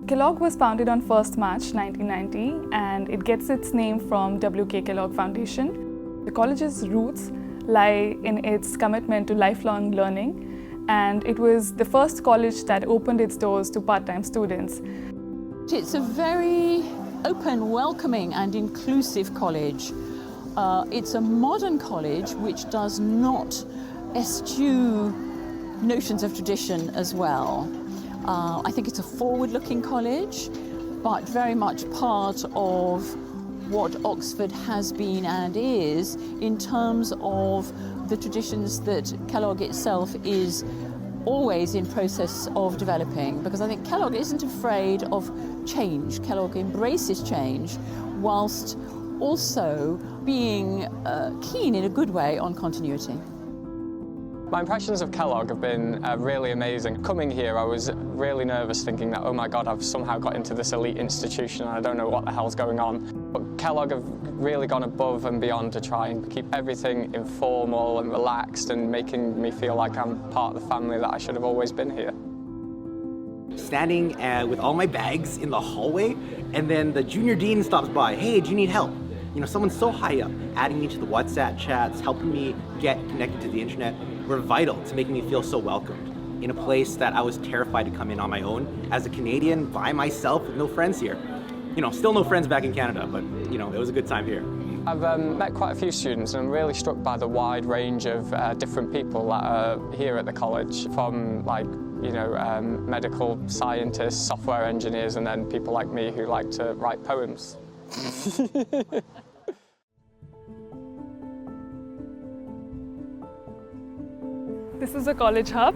Kellogg was founded on 1st March 1990 and it gets its name from W.K. Kellogg Foundation. The college's roots lie in its commitment to lifelong learning, and it was the first college that opened its doors to part-time students. It's a very open, welcoming and inclusive college. It's a modern college which does not eschew notions of tradition as well. I think it's a forward-looking college, but very much part of what Oxford has been and is in terms of the traditions that Kellogg itself is always in process of developing, because I think Kellogg isn't afraid of change. Kellogg embraces change whilst also being keen in a good way on continuity. My impressions of Kellogg have been really amazing. Coming here, I was really nervous, thinking that, oh my God, I've somehow got into this elite institution and I don't know what the hell's going on. But Kellogg have really gone above and beyond to try and keep everything informal and relaxed and making me feel like I'm part of the family that I should have always been here. Standing with all my bags in the hallway, and then the junior dean stops by. Hey, do you need help? You know, someone so high up, adding me to the WhatsApp chats, helping me get connected to the internet, were vital to making me feel so welcomed in a place that I was terrified to come in on my own as a Canadian by myself with no friends here. You know, still no friends back in Canada, but you know, it was a good time here. I've met quite a few students and I'm really struck by the wide range of different people that are here at the college, from like, you know, medical scientists, software engineers, and then people like me who like to write poems. This is a college hub,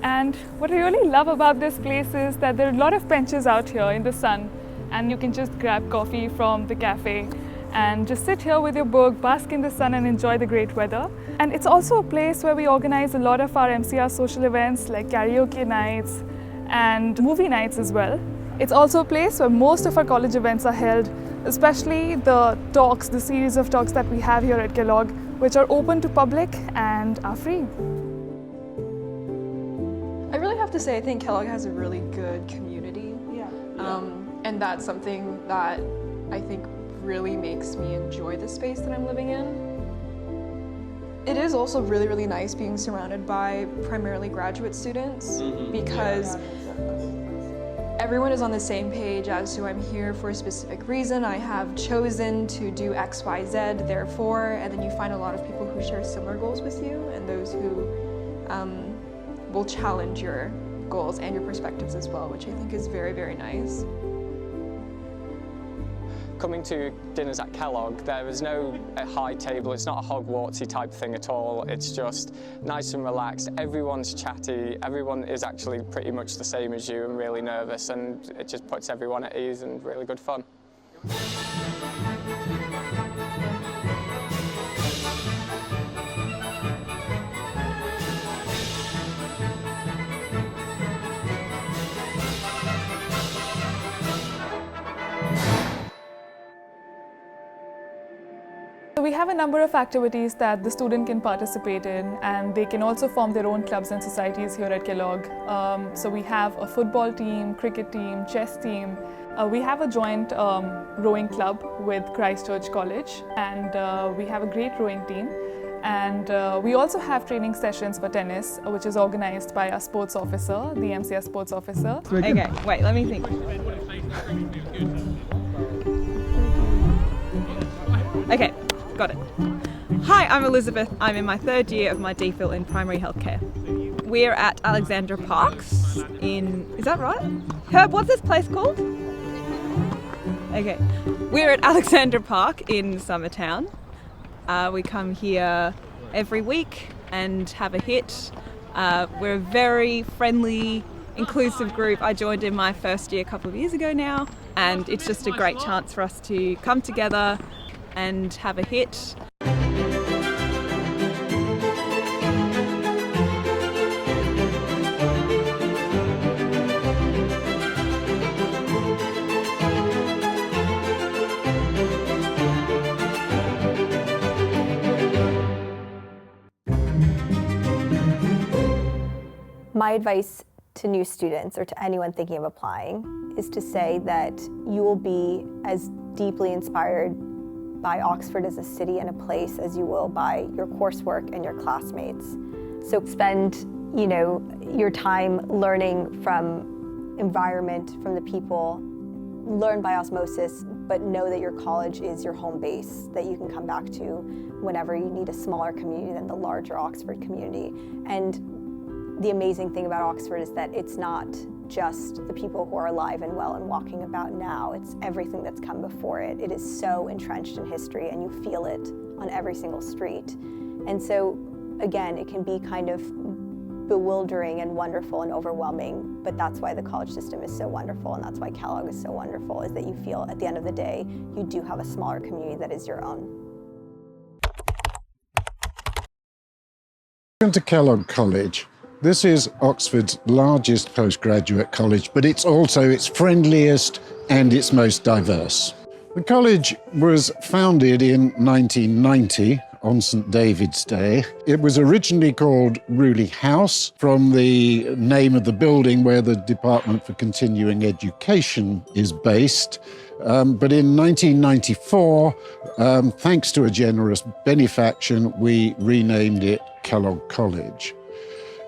and what I really love about this place is that there are a lot of benches out here in the sun, and you can just grab coffee from the cafe and just sit here with your book, bask in the sun and enjoy the great weather. And it's also a place where we organize a lot of our MCR social events like karaoke nights and movie nights as well. It's also a place where most of our college events are held, especially the talks, the series of talks that we have here at Kellogg, which are open to public and are free. I really have to say, I think Kellogg has a really good community. And that's something that I think really makes me enjoy the space that I'm living in. It is also really, really nice being surrounded by primarily graduate students because everyone is on the same page as to I'm here for a specific reason. I have chosen to do X, Y, Z, therefore, and then you find a lot of people who share similar goals with you and those who will challenge your goals and your perspectives as well, which I think is very, very nice. Coming to dinners at Kellogg, there is no high table, it's not a Hogwartsy type thing at all. It's just nice and relaxed. Everyone's chatty, everyone is actually pretty much the same as you and really nervous, and it just puts everyone at ease and really good fun. So we have a number of activities that the student can participate in, and they can also form their own clubs and societies here at Kellogg. So we have a football team, cricket team, chess team. We have a joint rowing club with Christchurch College, and we have a great rowing team. And we also have training sessions for tennis, which is organized by our sports officer, the MCR sports officer. Okay, wait, let me think. Okay. Got it. Hi, I'm Elizabeth. I'm in my third year of my DPhil in primary healthcare. We're at Alexandra Parks is that right? Herb, what's this place called? Okay. We're at Alexandra Park in Summertown. We come here every week and have a hit. We're a very friendly, inclusive group. I joined in my first year a couple of years ago now, and it's just a great chance for us to come together and have a hit. My advice to new students or to anyone thinking of applying is to say that you will be as deeply inspired by Oxford as a city and a place as you will by your coursework and your classmates. So spend, your time learning from environment, from the people, learn by osmosis, but know that your college is your home base that you can come back to whenever you need a smaller community than the larger Oxford community. And the amazing thing about Oxford is that it's not just the people who are alive and well and walking about now, it's everything that's come before it. It is so entrenched in history and you feel it on every single street. And so, again, it can be kind of bewildering and wonderful and overwhelming, but that's why the college system is so wonderful and that's why Kellogg is so wonderful, is that you feel at the end of the day, you do have a smaller community that is your own. Welcome to Kellogg College. This is Oxford's largest postgraduate college, but it's also its friendliest and its most diverse. The college was founded in 1990 on St. David's Day. It was originally called Rewley House, from the name of the building where the Department for Continuing Education is based. But in 1994, thanks to a generous benefaction, we renamed it Kellogg College.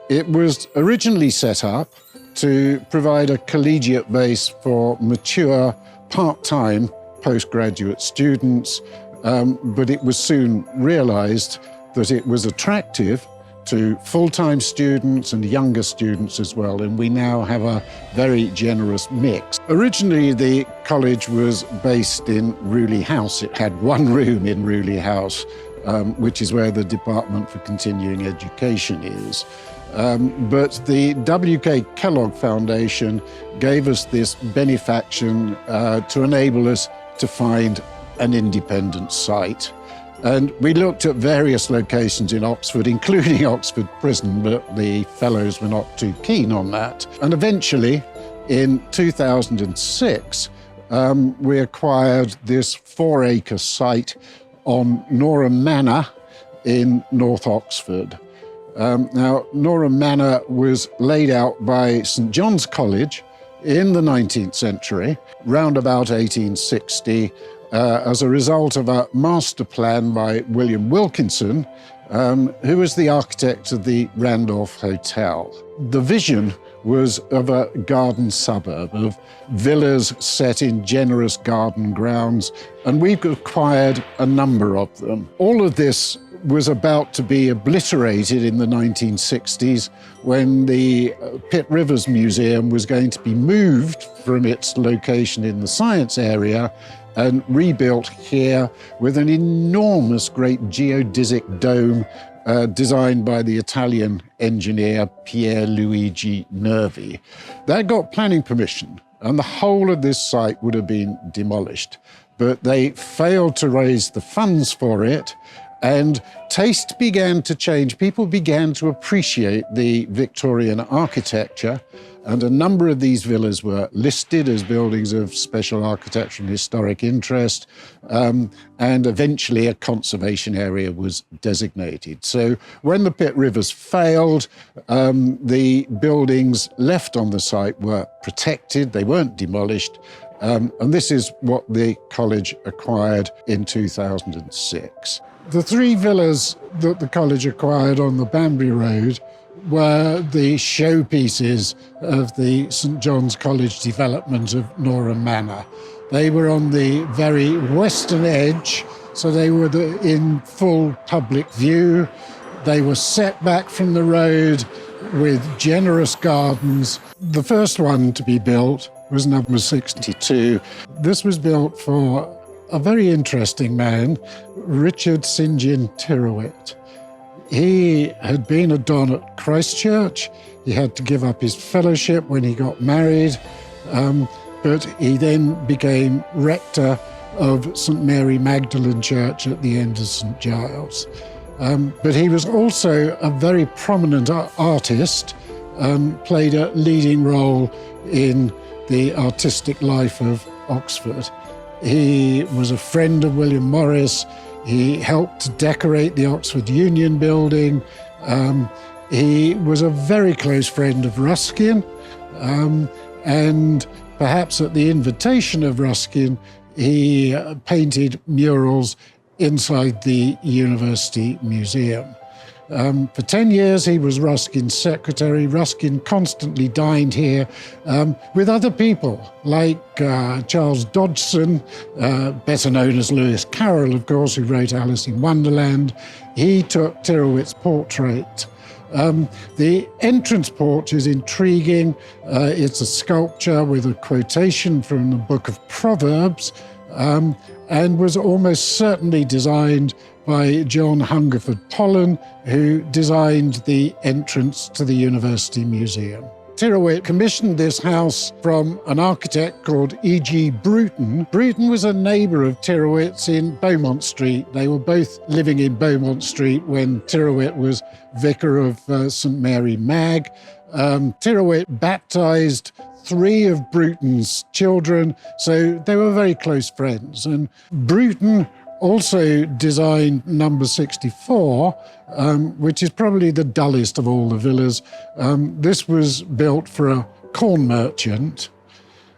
It was originally set up to provide a collegiate base for mature, part-time postgraduate students, but it was soon realized that it was attractive to full-time students and younger students as well, and we now have a very generous mix. Originally, the college was based in Rewley House. It had one room in Rewley House, which is where the Department for Continuing Education is. But the W.K. Kellogg Foundation gave us this benefaction to enable us to find an independent site. And we looked at various locations in Oxford, including Oxford Prison, but the fellows were not too keen on that. And eventually, in 2006, we acquired this 4-acre site on Norham Manor in North Oxford. Now, Norham Manor was laid out by St. John's College in the 19th century, round about 1860, as a result of a master plan by William Wilkinson, who was the architect of the Randolph Hotel. The vision was of a garden suburb, of villas set in generous garden grounds, and we've acquired a number of them. All of this was about to be obliterated in the 1960s when the Pitt Rivers Museum was going to be moved from its location in the science area and rebuilt here with an enormous great geodesic dome designed by the Italian engineer Pier Luigi Nervi. That got planning permission, and the whole of this site would have been demolished. But they failed to raise the funds for it, and taste began to change. People began to appreciate the Victorian architecture, and a number of these villas were listed as buildings of special architectural and historic interest, and eventually a conservation area was designated. So when the Pitt Rivers failed, the buildings left on the site were protected, they weren't demolished, and this is what the college acquired in 2006. The 3 villas that the college acquired on the Banbury Road were the showpieces of the St. John's College development of Norham Manor. They were on the very western edge, so they were in full public view. They were set back from the road with generous gardens. The first one to be built was number 62. This was built for a very interesting man, Richard St. John Tyrrwhit. He had been a don at Christ Church. He had to give up his fellowship when he got married, but he then became rector of St. Mary Magdalene Church at the end of St. Giles. But he was also a very prominent artist, played a leading role in the artistic life of Oxford. He was a friend of William Morris. He helped to decorate the Oxford Union building. He was a very close friend of Ruskin, and perhaps at the invitation of Ruskin, he painted murals inside the University Museum. For 10 years, he was Ruskin's secretary. Ruskin constantly dined here with other people, like Charles Dodgson, better known as Lewis Carroll, of course, who wrote Alice in Wonderland. He took Tyrowit's portrait. The entrance porch is intriguing. It's a sculpture with a quotation from the Book of Proverbs, and was almost certainly designed by John Hungerford Pollen, who designed the entrance to the University Museum. Tyrowit commissioned this house from an architect called E.G. Bruton. Bruton was a neighbour of Tyrowit's in Beaumont Street. They were both living in Beaumont Street when Tyrowit was vicar of St Mary Mag. Tyrowit baptised 3 of Bruton's children, so they were very close friends. And Bruton also designed number 64, which is probably the dullest of all the villas. This was built for a corn merchant.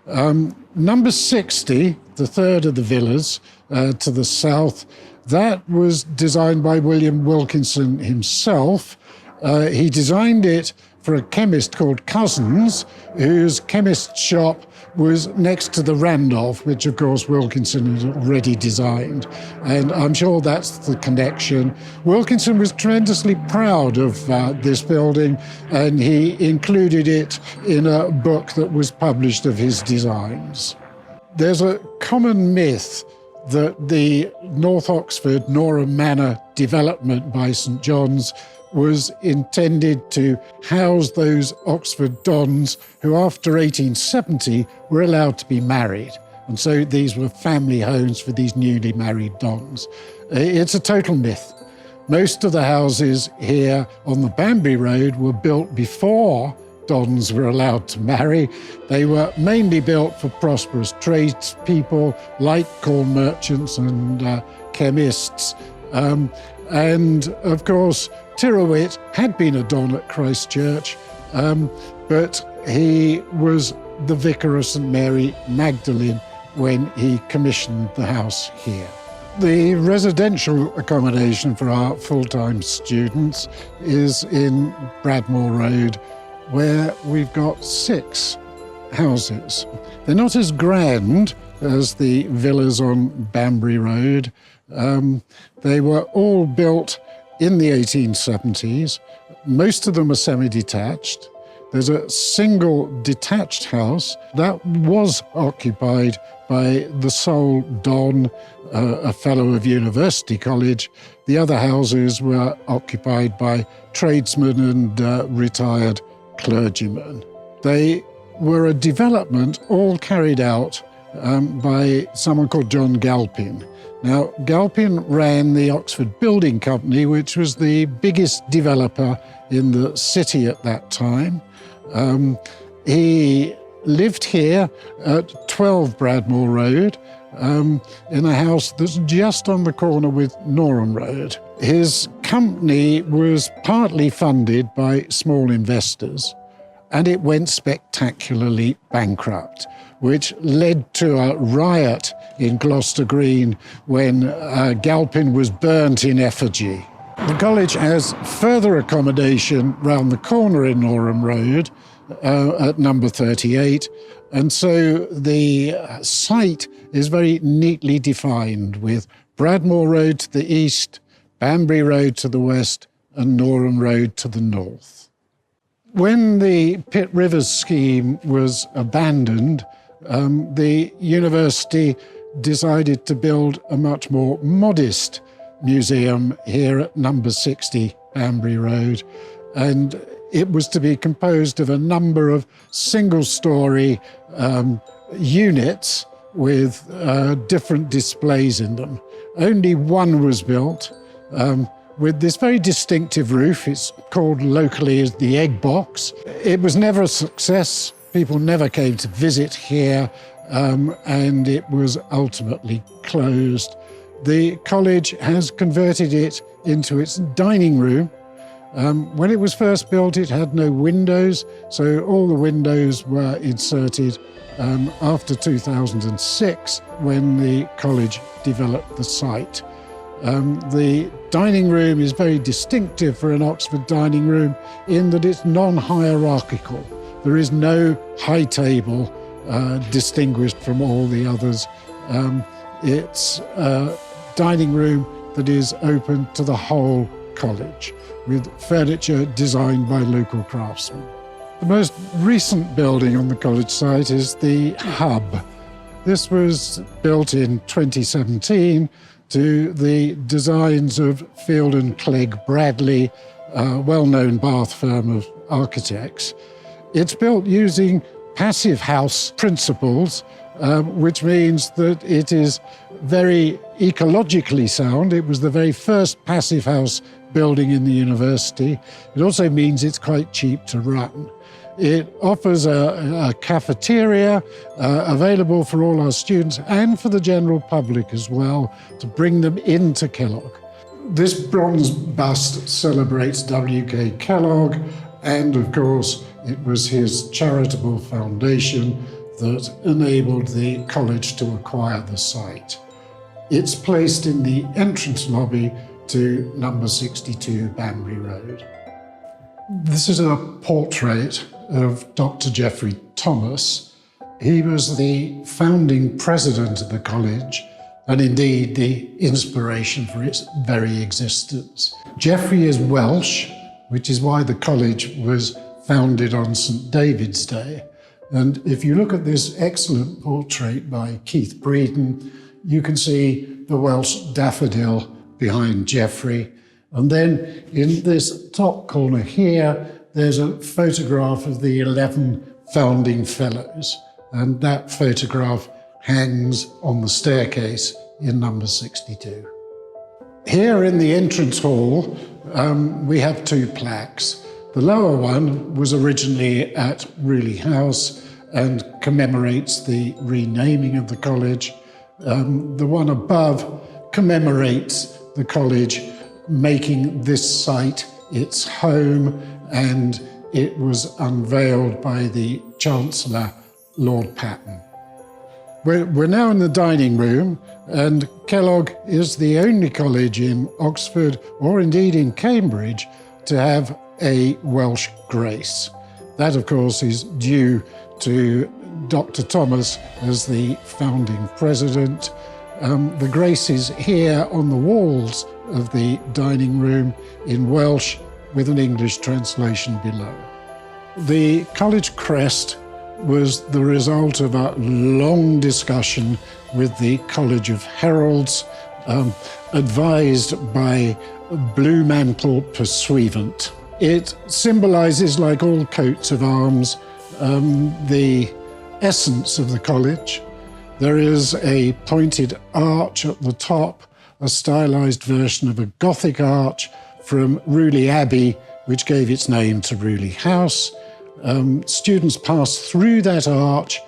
Number 60, the third of the villas to the south, that was designed by William Wilkinson himself. He designed it for a chemist called Cousins, whose chemist shop was next to the Randolph, which of course Wilkinson had already designed. And I'm sure that's the connection. Wilkinson was tremendously proud of this building, and he included it in a book that was published of his designs. There's a common myth that the North Oxford Norham Manor development by St John's was intended to house those Oxford dons who, after 1870, were allowed to be married. And so these were family homes for these newly married dons. It's a total myth. Most of the houses here on the Banbury Road were built before dons were allowed to marry. They were mainly built for prosperous tradespeople like corn merchants and chemists. And of course, Tyrowit had been a don at Christ Church, but he was the vicar of St Mary Magdalene when he commissioned the house here. The residential accommodation for our full-time students is in Bradmore Road, where we've got 6 houses. They're not as grand as the villas on Banbury Road. They were all built in the 1870s. Most of them are semi-detached. There's a single detached house that was occupied by the sole don, a fellow of University College. The other houses were occupied by tradesmen and retired clergymen. They were a development all carried out by someone called John Galpin. Now, Galpin ran the Oxford Building Company, which was the biggest developer in the city at that time. He lived here at 12 Bradmore Road, in a house that's just on the corner with Norham Road. His company was partly funded by small investors, and it went spectacularly bankrupt, which led to a riot in Gloucester Green when Galpin was burnt in effigy. The college has further accommodation round the corner in Norham Road at number 38, and so the site is very neatly defined with Bradmore Road to the east, Banbury Road to the west, and Norham Road to the north. When the Pitt Rivers scheme was abandoned, the university decided to build a much more modest museum here at number 60 Banbury Road, and it was to be composed of a number of single-storey units with different displays in them. Only one was built with this very distinctive roof. It's called locally as the Egg Box. It was never a success. People never came to visit here, and it was ultimately closed. The college has converted it into its dining room, When it was first built, it had no windows, so all the windows were inserted after 2006, when the college developed the site. The dining room is very distinctive for an Oxford dining room in that it's non-hierarchical. There is no high table distinguished from all the others. It's a dining room that is open to the whole college, with furniture designed by local craftsmen. The most recent building on the college site is the Hub. This was built in 2017 to the designs of Field and Clegg Bradley, a well-known Bath firm of architects. It's built using passive house principles, which means that it is very ecologically sound. It was the very first passive house building in the university. It also means it's quite cheap to run. It offers a cafeteria available for all our students and for the general public as well, to bring them into Kellogg. This bronze bust celebrates W.K. Kellogg, and of course it was his charitable foundation that enabled the college to acquire the site. It's placed in the entrance lobby to number 62 Banbury Road. This is a portrait of Dr. Geoffrey Thomas. He was the founding president of the college and indeed the inspiration for its very existence. Geoffrey is Welsh, which is why the college was founded on St. David's Day. And if you look at this excellent portrait by Keith Breeden, you can see the Welsh daffodil behind Geoffrey. And then in this top corner here, there's a photograph of the 11 founding fellows. And that photograph hangs on the staircase in number 62. Here in the entrance hall, we have two plaques. The lower one was originally at Rewley House and commemorates the renaming of the college. The one above commemorates the college making this site its home, and it was unveiled by the Chancellor, Lord Patten. We're now in the dining room, and Kellogg is the only college in Oxford, or indeed in Cambridge, to have a Welsh grace. That, of course, is due to Dr. Thomas as the founding president. The grace is here on the walls of the dining room in Welsh, with an English translation below. The college crest was the result of a long discussion with the College of Heralds, advised by Blue Mantle Pursuivant. It symbolises, like all coats of arms, the essence of the college. There is a pointed arch at the top, a stylised version of a Gothic arch from Rewley Abbey, which gave its name to Rewley House. Students pass through that arch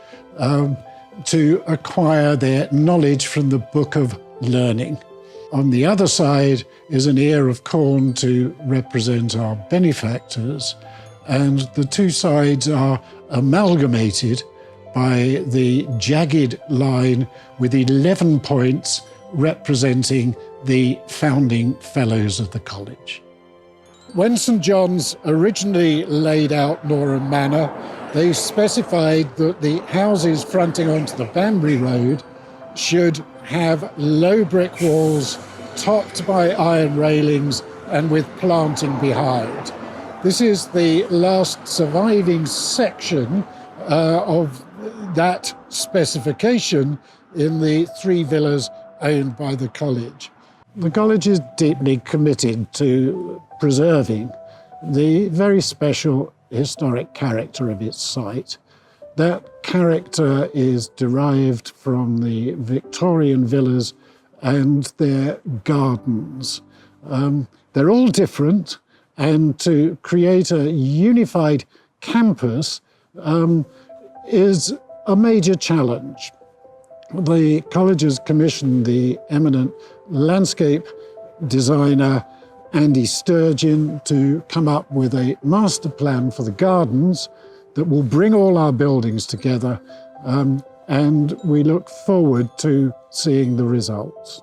to acquire their knowledge from the Book of Learning. On the other side is an ear of corn to represent our benefactors, and the two sides are amalgamated by the jagged line with 11 points representing the founding fellows of the college. When St. John's originally laid out Norham Manor, they specified that the houses fronting onto the Banbury Road should have low brick walls topped by iron railings and with planting behind. This is the last surviving section of that specification in the three villas owned by the college. The college is deeply committed to preserving the very special historic character of its site. That character is derived from the Victorian villas and their gardens. They're all different, and to create a unified campus is a major challenge. The college has commissioned the eminent landscape designer Andy Sturgeon to come up with a master plan for the gardens that will bring all our buildings together, and we look forward to seeing the results.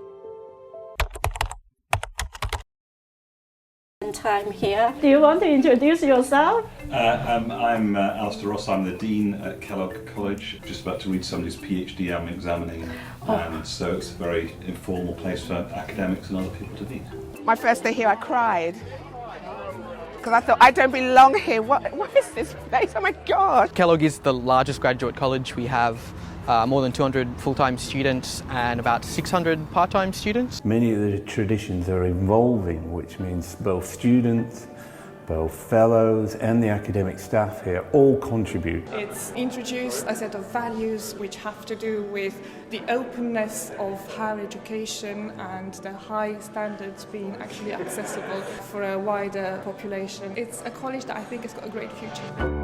Time here. Do you want to introduce yourself? I'm Alistair Ross. I'm the Dean at Kellogg College. Just about to read somebody's PhD I'm examining, and so it's a very informal place for academics and other people to be. My first day here I cried because I thought I don't belong here. What is this place? Oh my God! Kellogg is the largest graduate college. We have more than 200 full-time students and about 600 part-time students. Many of the traditions are evolving, which means both students, both fellows and the academic staff here all contribute. It's introduced a set of values which have to do with the openness of higher education and the high standards being actually accessible for a wider population. It's a college that I think has got a great future.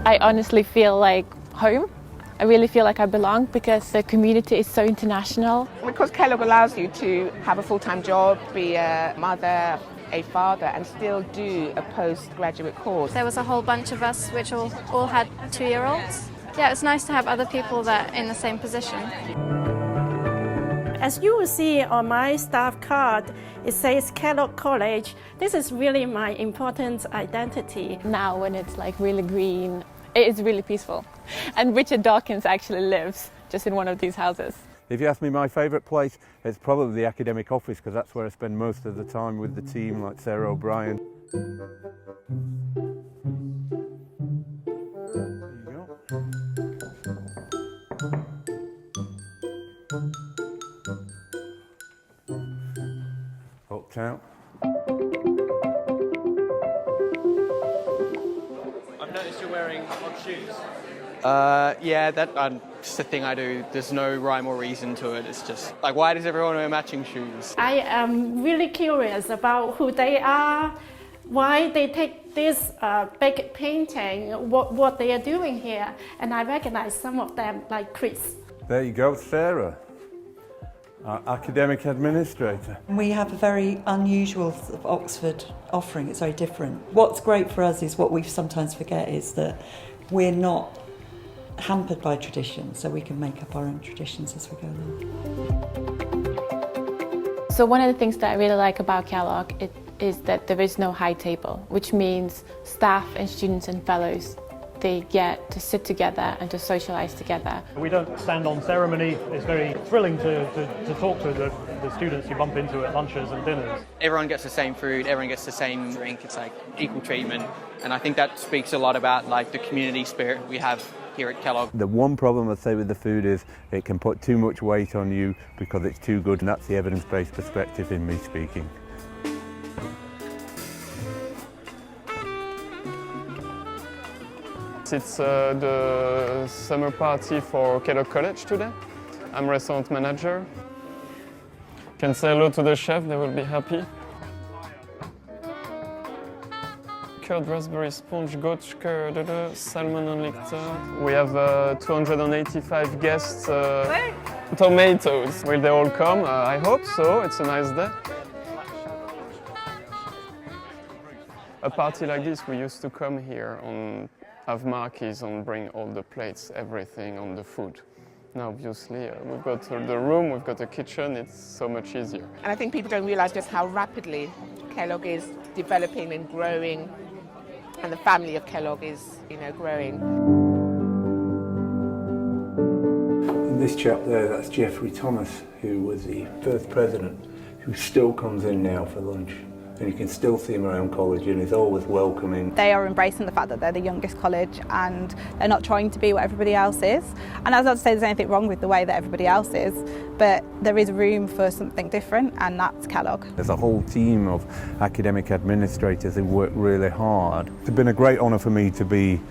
I honestly feel like home. I really feel like I belong because the community is so international. Because Kellogg allows you to have a full-time job, be a mother, a father, and still do a postgraduate course. There was a whole bunch of us which all had 2-year-olds. Yeah, it's nice to have other people that are in the same position. As you will see on my staff card, it says Kellogg College. This is really my important identity. Now when it's like really green, it is really peaceful. And Richard Dawkins actually lives just in one of these houses. If you ask me my favourite place, it's probably the academic office because that's where I spend most of the time with the team, like Sarah O'Brien. Hooked out. I've noticed you're wearing odd shoes. Yeah, that's the thing I do. There's no rhyme or reason to it. It's just like, why does everyone wear matching shoes? I am really curious about who they are, why they take this big painting, what they are doing here, and I recognize some of them, like Chris. There you go, Sarah, our academic administrator. We have a very unusual sort of Oxford offering. It's very different. What's great for us is what we sometimes forget is that we're not hampered by tradition, so we can make up our own traditions as we go along. So one of the things that I really like about Kellogg is that there is no high table, which means staff and students and fellows, they get to sit together and to socialise together. We don't stand on ceremony. It's very thrilling to talk to the students you bump into at lunches and dinners. Everyone gets the same food, everyone gets the same drink. It's like equal treatment. And I think that speaks a lot about like the community spirit we have here at Kellogg. The one problem I'd say with the food is it can put too much weight on you because it's too good, and that's the evidence-based perspective in me speaking. It's the summer party for Kellogg College today. I'm restaurant manager. Can say hello to the chef, they will be happy. Curd raspberry sponge, gotchke, salmon and lichter. We have 285 guests. Tomatoes. Will they all come? I hope so, it's a nice day. A party like this, we used to come here and have marquees and bring all the plates, everything on the food. Now, obviously, we've got the room, we've got a kitchen, it's so much easier. And I think people don't realise just how rapidly Kellogg is developing and growing, and the family of Kellogg is, growing. And this chap there, that's Geoffrey Thomas, who was the first president, who still comes in now for lunch. And you can still see him around college and he's always welcoming. They are embracing the fact that they're the youngest college and they're not trying to be what everybody else is. And as I'd say, there's anything wrong with the way that everybody else is, but there is room for something different, and that's Kellogg. There's a whole team of academic administrators who work really hard. It's been a great honour for me to be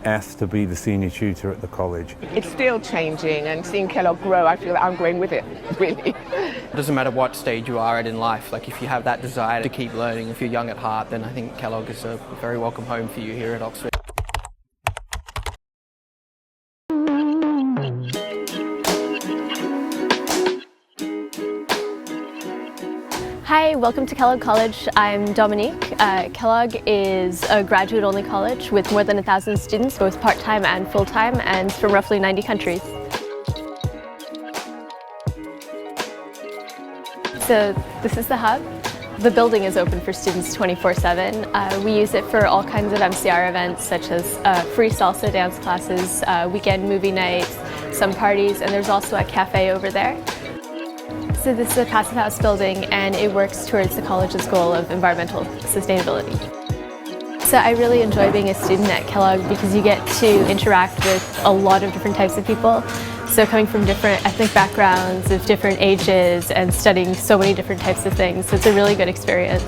asked to be the senior tutor at the college. It's still changing, and seeing Kellogg grow, I feel that I'm growing with it, really. It doesn't matter what stage you are at in life, like if you have that desire to keep learning, if you're young at heart, then I think Kellogg is a very welcome home for you here at Oxford. Hi, welcome to Kellogg College. I'm Dominique. Kellogg is a graduate-only college with more than 1,000 students, both part-time and full-time, and from roughly 90 countries. So this is the hub. The building is open for students 24/7. We use it for all kinds of MCR events such as free salsa dance classes, weekend movie nights, some parties, and there's also a cafe over there. So this is a passive house building and it works towards the college's goal of environmental sustainability. So I really enjoy being a student at Kellogg because you get to interact with a lot of different types of people. So coming from different ethnic backgrounds, of different ages, and studying so many different types of things. So it's a really good experience.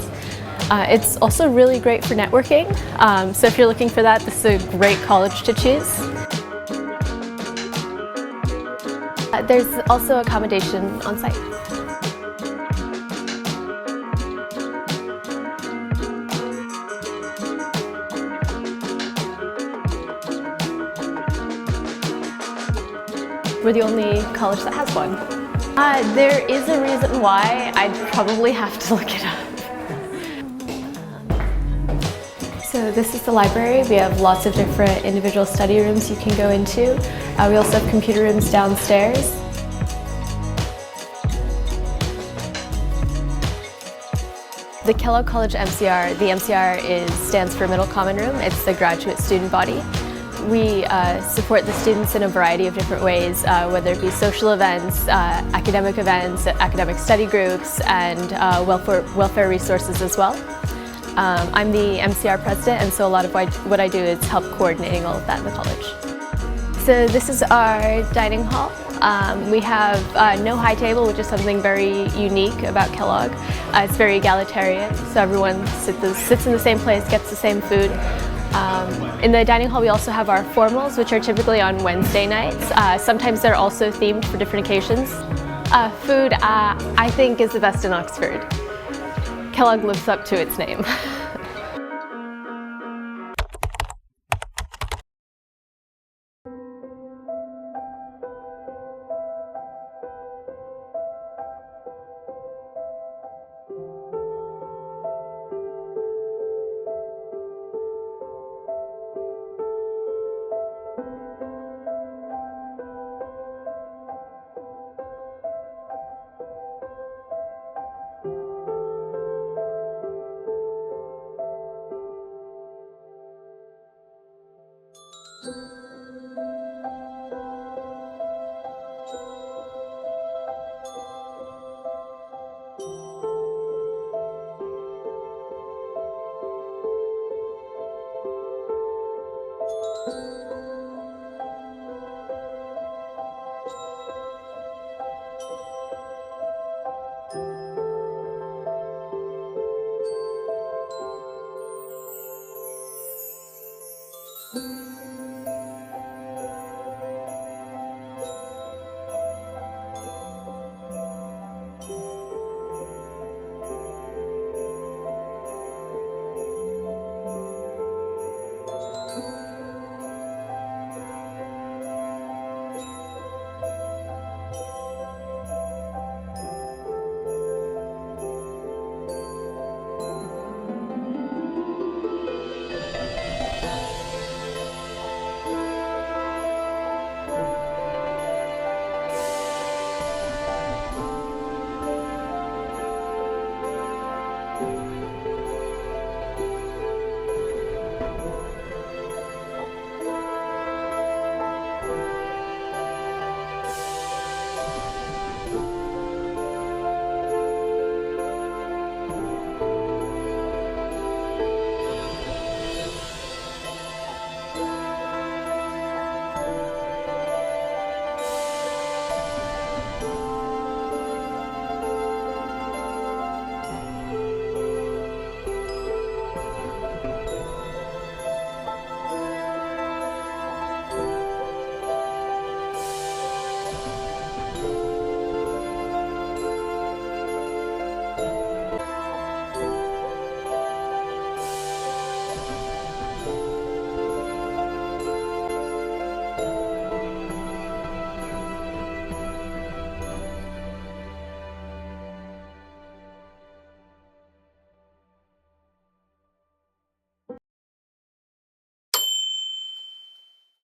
It's also really great for networking. So if you're looking for that, this is a great college to choose. There's also accommodation on site. We're the only college that has one. There is a reason why. I'd probably have to look it up. So this is the library. We have lots of different individual study rooms you can go into. We also have computer rooms downstairs. The Kellogg College MCR, the MCR stands for Middle Common Room. It's the graduate student body. We support the students in a variety of different ways, whether it be social events, academic study groups, and welfare resources as well. I'm the MCR president, and so a lot of what I do is help coordinating all of that in the college. So this is our dining hall. We have no high table, which is something very unique about Kellogg. It's very egalitarian, so everyone sits in the same place, gets the same food. In the dining hall we also have our formals, which are typically on Wednesday nights. Sometimes they're also themed for different occasions. Food, I think, is the best in Oxford. Kellogg lives up to its name.